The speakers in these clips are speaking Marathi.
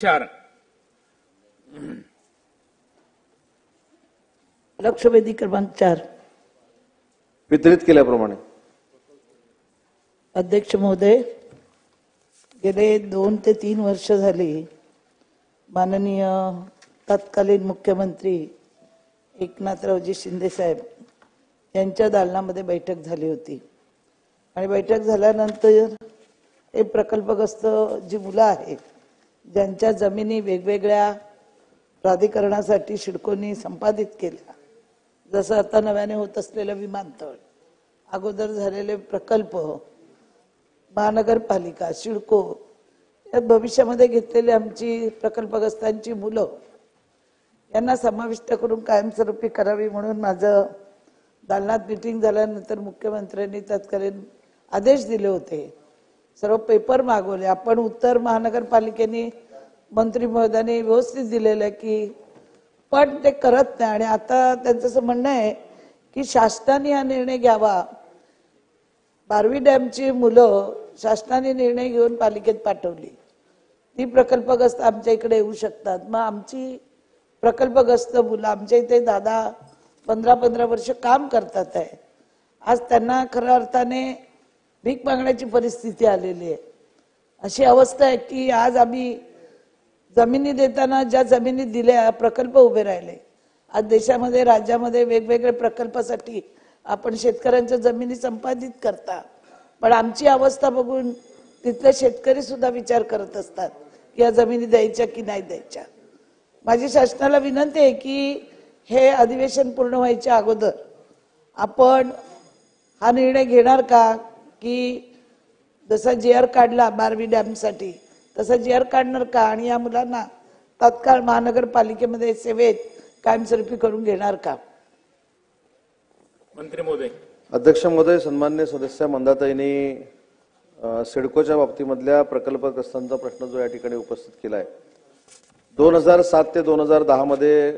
4 लक्षवेधी क्रमांक 4 वितरित केल्याप्रमाणे अध्यक्ष महोदय, गेले 2 ते 3 वर्ष झाली माननीय तत्कालीन मुख्यमंत्री एकनाथरावजी शिंदे साहेब यांच्या दालनामध्ये बैठक झाली होती आणि बैठक झाल्यानंतर हे प्रकल्पग्रस्त जी मुलं आहेत ज्यांच्या जमिनी वेगवेगळ्या प्राधिकरणासाठी सिडकोनी संपादित केल्या, जसं आता नव्याने होत असलेलं विमानतळ, अगोदर झालेले प्रकल्प, महानगरपालिका, सिडको या भविष्यामध्ये घेतलेली आमची प्रकल्पग्रस्तांची मुलं यांना समाविष्ट करून कायमस्वरूपी करावी म्हणून माझं दालनात मीटिंग झाल्यानंतर मुख्यमंत्र्यांनी तत्कालीन आदेश दिले होते. सर्व पेपर मागवले. आपण उत्तर महानगरपालिकेने मंत्री महोदयांनी व्यवस्थित दिलेलं आहे की पण ते करत नाही आणि आता त्यांचं असं म्हणणं आहे की शासनाने हा निर्णय घ्यावा. बारवी डॅमची मुलं शासनाने निर्णय घेऊन पालिकेत पाठवली, ती प्रकल्पग्रस्त आमच्या इकडे येऊ शकतात. मग आमची प्रकल्पग्रस्त मुलं आमच्या इथे 10-15 वर्ष काम करतात आहे. आज त्यांना खऱ्या अर्थाने भीक मागण्याची परिस्थिती आलेली आहे. अशी अवस्था आहे की आज आम्ही जमिनी देताना ज्या जमिनी दिल्या प्रकल्प उभे राहिले. आज देशामध्ये राज्यामध्ये वेगवेगळे प्रकल्पासाठी आपण शेतकऱ्यांच्या जमिनी संपादित करता, पण आमची अवस्था बघून तिथले शेतकरी सुद्धा विचार करत असतात की या जमिनी द्यायच्या की नाही द्यायच्या. माझी शासनाला विनंती आहे की हे अधिवेशन पूर्ण व्हायच्या अगोदर आपण हा निर्णय घेणार का की जसा GR काढला बारवी डॅमसाठी तसा GR काढणार का आणि या मुलांना तात्काळ महानगरपालिकेमध्ये सेवेत कायमस्वरूपी करून घेणार का? मंत्री महोदय. अध्यक्ष महोदय, सन्माननीय सदस्य मंदाताईंनी सिडकोच्या बाबतीमधल्या प्रकल्पग्रस्तांचा प्रश्न जो या ठिकाणी उपस्थित केला आहे. 2007 ते 2010 मध्ये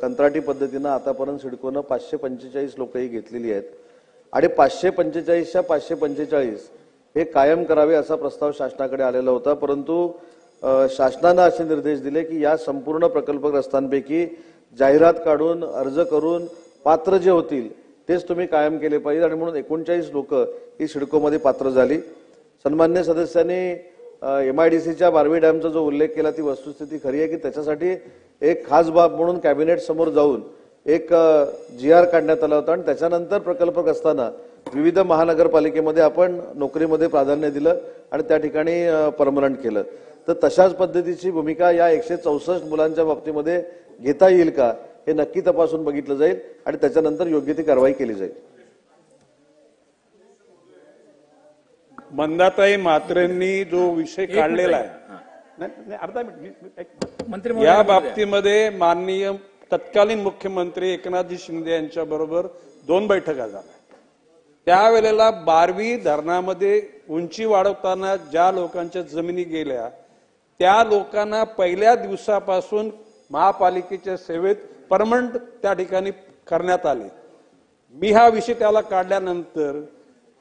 कंत्राटी पद्धतीनं आतापर्यंत सिडकोनं 545 लोकही घेतलेली आहेत आणि 545च्या 545 हे कायम करावे असा प्रस्ताव शासनाकडे आलेला होता. परंतु शासनानं असे निर्देश दिले की या संपूर्ण प्रकल्पग्रस्तांपैकी जाहिरात काढून अर्ज करून पात्र जे होतील तेच तुम्ही कायम केले पाहिजे आणि म्हणून 39 लोक ही सिडकोमध्ये पात्र झाली. सन्मान्य सदस्यांनी MIDCच्या बारवी डॅमचा जो उल्लेख केला ती वस्तुस्थिती खरी आहे की त्याच्यासाठी एक खास बाब म्हणून कॅबिनेट समोर जाऊन एक GR काढण्यात आला होता आणि त्याच्यानंतर प्रकल्पग्रस्तांना विविध महानगरपालिकेमध्ये आपण नोकरीमध्ये प्राधान्य दिलं आणि त्या ठिकाणी परमनंट केलं. तर तशाच पद्धतीची भूमिका या 164 मुलांच्या बाबतीमध्ये घेता येईल का हे नक्की तपासून बघितलं जाईल आणि त्याच्यानंतर योग्य ती कारवाई केली जाईल. मंदाताई म्हात्रेंनी जो विषय काढलेला आहे या बाबतीमध्ये माननीय तत्कालीन मुख्यमंत्री एकनाथजी शिंदे यांच्या बरोबर 2 बैठका झाल्या. त्यावेळेला बारवी धरणामध्ये उंची वाढवताना ज्या लोकांच्या जमिनी गेल्या त्या लोकांना पहिल्या दिवसापासून महापालिकेच्या सेवेत परमनंट त्या ठिकाणी करण्यात आले. मी हा विषय त्याला काढल्यानंतर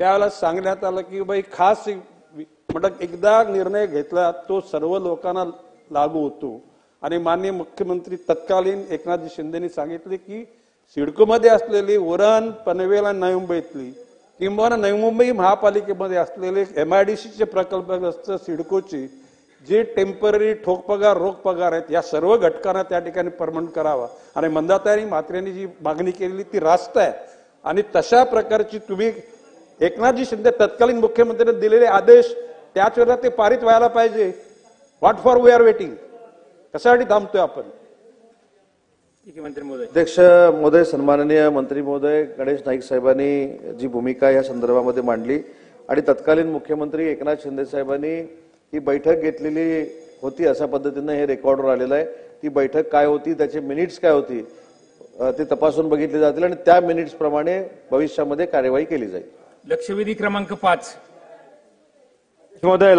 त्यावेळेला सांगण्यात आलं की बाई खास म्हणजे एकदा निर्णय घेतला तो सर्व लोकांना लागू होतो आणि माननीय मुख्यमंत्री तत्कालीन एकनाथजी शिंदेनी सांगितले की सिडकोमध्ये असलेली उरण, पनवेल आणि नवी मुंबईतली किंवा नवी मुंबई महापालिकेमध्ये असलेले MIDCचे प्रकल्पग्रस्त सिडकोचे जे टेम्पररी ठोक पगार, रोख पगार आहेत या सर्व घटकांना त्या ठिकाणी परमनंट करावा आणि मंदाताई म्हात्रेंनी जी मागणी केलेली ती रास्त आहे आणि तशा प्रकारची तुम्ही एकनाथजी शिंदे तत्कालीन मुख्यमंत्र्यांनी दिलेले आदेश त्याच वेळेला ते पारित व्हायला पाहिजे. What for we are waiting? कशासाठी थांबतोय आपण? मंत्री महोदय. अध्यक्ष महोदय, सन्माननीय मंत्री महोदय गणेश नाईक साहेबांनी जी भूमिका या संदर्भामध्ये मांडली आणि तत्कालीन मुख्यमंत्री एकनाथ शिंदे साहेबांनी ही बैठक घेतलेली होती अशा पद्धतीने हे रेकॉर्डवर आलेलं आहे. ती बैठक काय होती, त्याचे मिनिट्स काय होती ते तपासून बघितले जातील आणि त्या मिनिट्स प्रमाणे भविष्यामध्ये कार्यवाही केली जाईल. लक्षवेधी क्रमांक 5 महोदय.